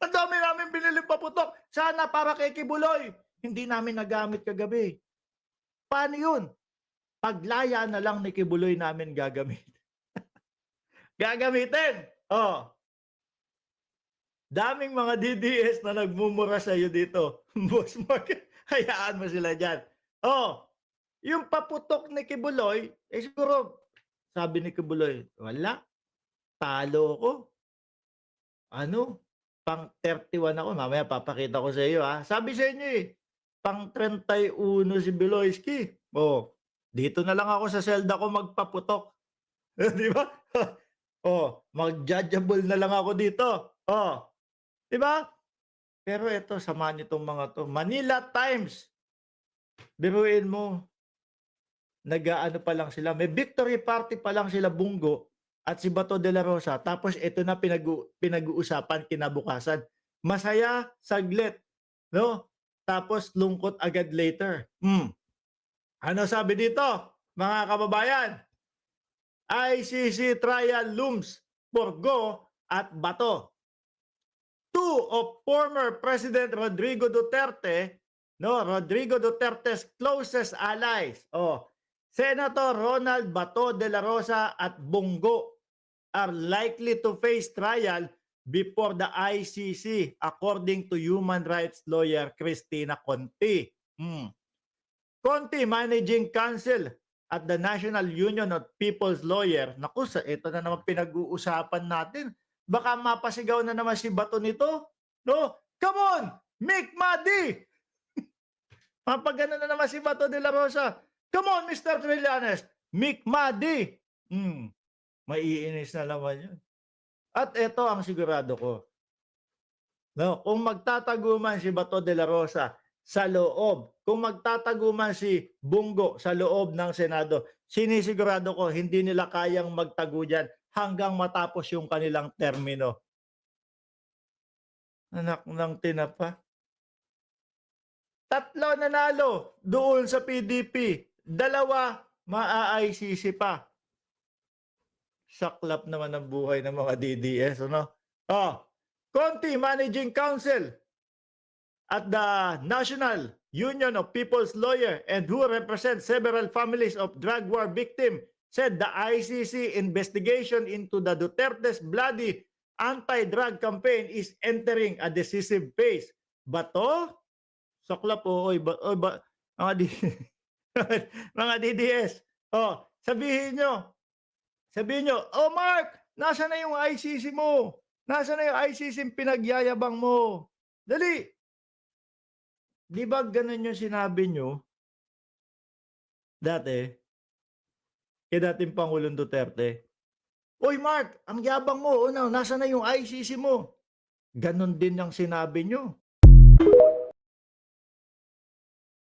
Ang dami namin biniling paputok. Sana para kay Kibuloy. Hindi namin nagamit kagabi. Paano yun? Paglaya na lang ni Kibuloy namin gagamitin. Oh, daming mga DDS na nagmumura sa'yo dito. Boss Mark, hayaan mo sila dyan. Oh, yung paputok ni Kibuloy, eh siguro, sabi ni Kibuloy, wala, talo ko. Ano, pang 31 ako. Mamaya papakita ko sa iyo, ha. Sabi sa inyo eh, pang 31 si Beloyski. Oh, dito na lang ako sa selda ko magpaputok. Di ba? Oh, mag-judgeable na lang ako dito. Oh, di ba? Pero ito, samahan nitong mga to. Manila Times. Biruin mo, nag-aano pa lang sila. May victory party pa lang sila Bungo at si Bato de la Rosa. Tapos ito na pinag-uusapan kinabukasan. Masaya, saglit. No? Tapos lungkot agad later. Ano sabi dito, mga kababayan? ICC trial looms for Go at Bato. Two of former President Rodrigo Duterte, no, Rodrigo Duterte's closest allies, Senator Ronald Bato de la Rosa at Bongo are likely to face trial before the ICC, according to human rights lawyer Cristina Conti. Conti, Managing Counsel at the National Union of People's Lawyer. Naku, ito na naman pinag-uusapan natin. Baka mapasigaw na naman si Bato nito. No? Come on! Make Madi! Mapagano na naman si Bato de la Rosa. Come on, Mr. Trillanes! Make Madi! Maiinis na naman yun. At ito ang sigurado ko. No, kung magtataguman si Bato de la Rosa sa loob, kung magtataguman si Bungo sa loob ng Senado, sinisigurado ko hindi nila kayang magtago dyan hanggang matapos yung kanilang termino. Anak ng tinapa. 3 nanalo doon sa PDP. 2 maa-ICC pa. Saklap naman ang buhay ng mga DDS, ano? Conti, Managing Counsel at the National Union of People's Lawyer and who represent several families of drug war victims said the ICC investigation into the Duterte's bloody anti-drug campaign is entering a decisive phase. Bato? Saklap po, mga DDS. Sabihin nyo, oh Mark, nasa na yung ICC mo? Nasa na yung ICC pinagyayabang mo? Dali! Di ba ganun yung sinabi nyo dati? Kay dating Pangulong Duterte. Oy Mark, ang yabang mo, nasa na yung ICC mo? Ganon din ang sinabi nyo.